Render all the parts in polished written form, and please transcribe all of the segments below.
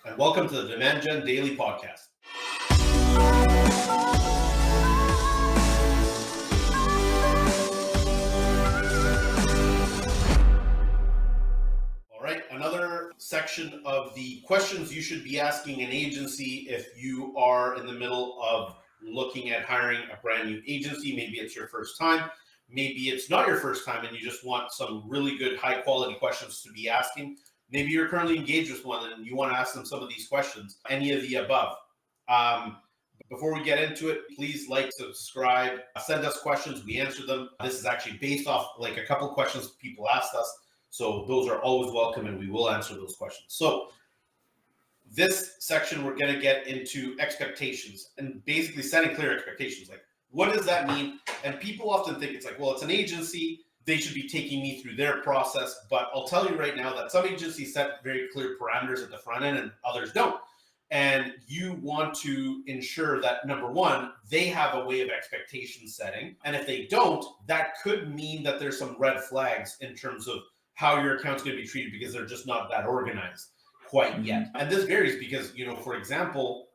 and welcome to the Demand Gen Daily Podcast. All right, another section of the questions you should be asking an agency if you are in the middle of looking at hiring a brand new agency. Maybe it's your first time, maybe it's not your first time, and you just want some really good, high quality questions to be asking. Maybe you're currently engaged with one and you want to ask them some of these questions, any of the above. Before we get into it, please like, subscribe, send us questions. We answer them. This is actually based off like a couple questions people asked us. So those are always welcome and we will answer those questions. So this section, we're going to get into expectations and basically setting clear expectations. Like, what does that mean? And people often think it's like, well, it's an agency, they should be taking me through their process. But I'll tell you right now that some agencies set very clear parameters at the front end and others don't. And you want to ensure that, number one, they have a way of expectation setting. And if they don't, that could mean that there's some red flags in terms of how your account's going to be treated because they're just not that organized quite yet. And this varies because, for example,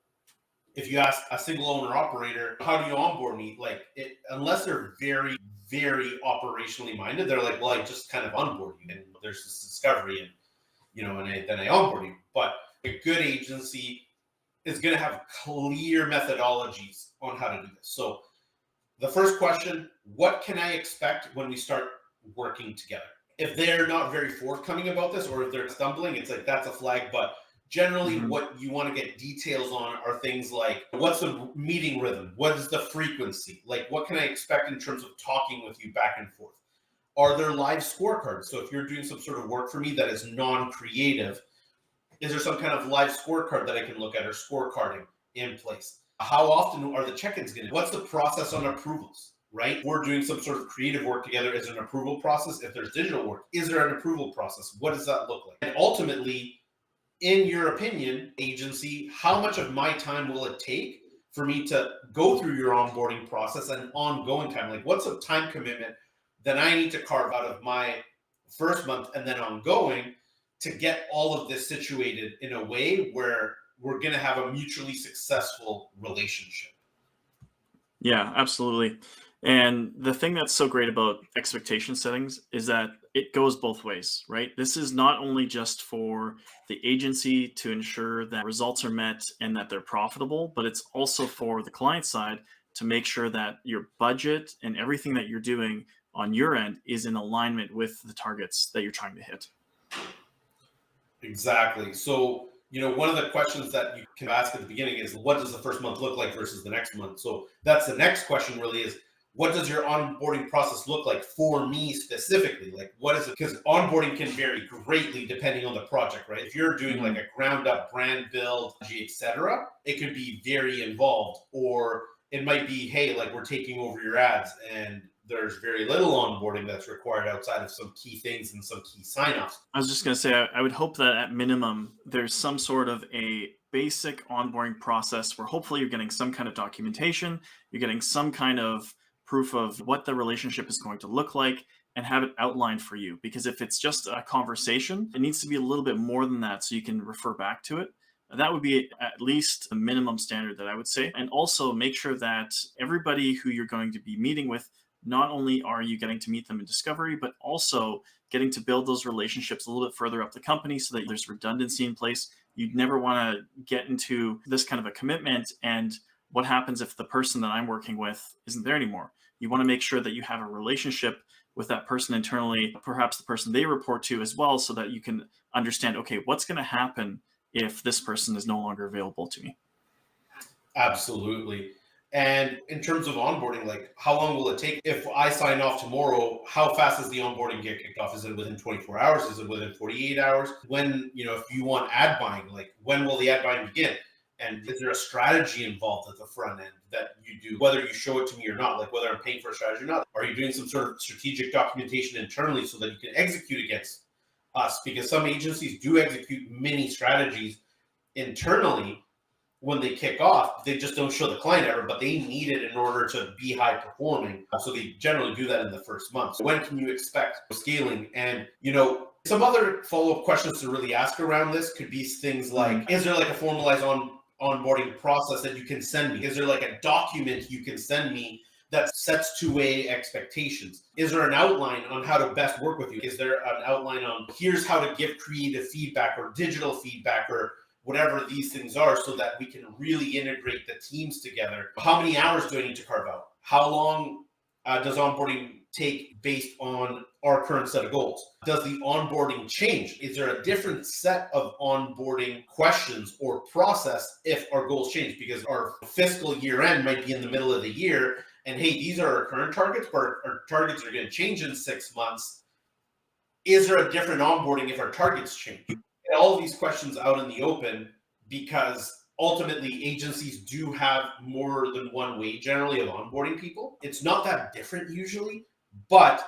if you ask a single owner operator, how do you onboard me? Like, unless they're very, very operationally minded, they're like, well, I just kind of onboard you and there's this discovery and, then I onboard you. But a good agency is going to have clear methodologies on how to do this. So the first question, what can I expect when we start working together? If they're not very forthcoming about this, or if they're stumbling, it's like, that's a flag. But generally what you want to get details on are things like, what's the meeting rhythm? What is the frequency? Like, what can I expect in terms of talking with you back and forth? Are there live scorecards? So if you're doing some sort of work for me that is non-creative, is there some kind of live scorecard that I can look at or scorecarding in place? How often are the check-ins going to? What's the process on approvals, right? We're doing some sort of creative work together. Is there an approval process? If there's digital work, is there an approval process? What does that look like? And ultimately, in your opinion, agency, how much of my time will it take for me to go through your onboarding process and ongoing time? Like, what's a time commitment that I need to carve out of my first month and then ongoing to get all of this situated in a way where we're going to have a mutually successful relationship? Yeah, absolutely. And the thing that's so great about expectation settings is that it goes both ways, right? This is not only just for the agency to ensure that results are met and that they're profitable, but it's also for the client side to make sure that your budget and everything that you're doing on your end is in alignment with the targets that you're trying to hit. Exactly. So, one of the questions that you can ask at the beginning is, what does the first month look like versus the next month? So that's the next question really is, what does your onboarding process look like for me specifically? Like, what is it? Because onboarding can vary greatly depending on the project, right? If you're doing like a ground up brand build, etc., it could be very involved. Or it might be, hey, like, we're taking over your ads and there's very little onboarding that's required outside of some key things and some key signups. I was just going to say, I would hope that at minimum, there's some sort of a basic onboarding process where hopefully you're getting some kind of documentation, you're getting some kind of proof of what the relationship is going to look like and have it outlined for you. Because if it's just a conversation, it needs to be a little bit more than that so you can refer back to it. That would be at least a minimum standard that I would say. And also make sure that everybody who you're going to be meeting with, not only are you getting to meet them in discovery, but also getting to build those relationships a little bit further up the company so that there's redundancy in place. You'd never want to get into this kind of a commitment. And what happens if the person that I'm working with isn't there anymore? You want to make sure that you have a relationship with that person internally, perhaps the person they report to as well, so that you can understand, okay, what's going to happen if this person is no longer available to me? Absolutely. And in terms of onboarding, like, how long will it take? If I sign off tomorrow, how fast does the onboarding get kicked off? Is it within 24 hours? Is it within 48 hours? When, if you want ad buying, like, when will the ad buying begin? And is there a strategy involved at the front end that you do, whether you show it to me or not, like whether I'm paying for a strategy or not? Are you doing some sort of strategic documentation internally so that you can execute against us? Because some agencies do execute mini strategies internally when they kick off. They just don't show the client ever, but they need it in order to be high performing. So they generally do that in the first month. So when can you expect scaling? And, Some other follow-up questions to really ask around this could be things like, is there like a formalized onboarding process that you can send me? Is there like a document you can send me that sets two-way expectations? Is there an outline on how to best work with you? Is there an outline on here's how to give creative feedback or digital feedback or whatever these things are, so that we can really integrate the teams together? How many hours do I need to carve out? How long does onboarding take based on our current set of goals? Does the onboarding change? Is there a different set of onboarding questions or process if our goals change? Because our fiscal year end might be in the middle of the year, and hey, these are our current targets, but our targets are going to change in 6 months. Is there a different onboarding if our targets change? Get all of these questions out in the open, because ultimately agencies do have more than one way generally of onboarding people. It's not that different usually, but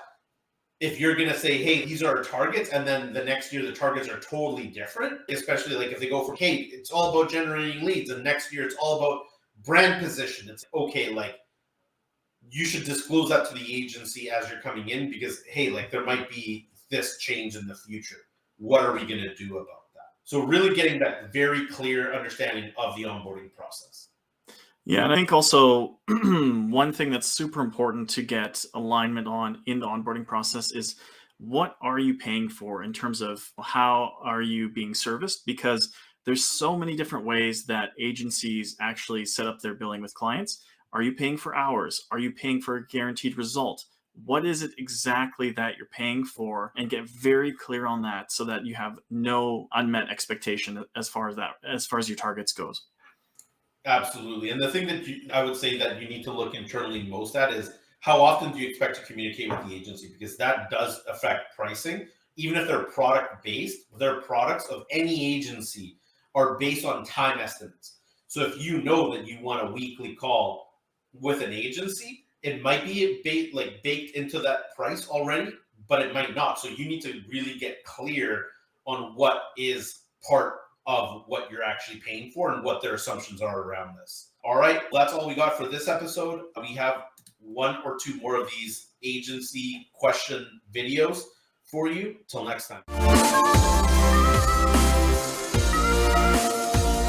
if you're going to say, hey, these are our targets, and then the next year the targets are totally different, especially like if they go for, hey, it's all about generating leads, and next year it's all about brand position. It's okay, like you should disclose that to the agency as you're coming in, because hey, like there might be this change in the future. What are we going to do about that? So really getting that very clear understanding of the onboarding process. Yeah, and I think also one thing that's super important to get alignment on in the onboarding process is what are you paying for in terms of how are you being serviced? Because there's so many different ways that agencies actually set up their billing with clients. Are you paying for hours? Are you paying for a guaranteed result? What is it exactly that you're paying for? And get very clear on that so that you have no unmet expectation as far as your targets goes. Absolutely. And the thing that I would say that you need to look internally most at is how often do you expect to communicate with the agency? Because that does affect pricing. Even if they're product based, their products of any agency are based on time estimates. So if you know that you want a weekly call with an agency, it might be baked into that price already, but it might not. So you need to really get clear on what is part of what you're actually paying for and what their assumptions are around this. All right, that's all we got for this episode. We have 1 or 2 more of these agency question videos for you. Till next time.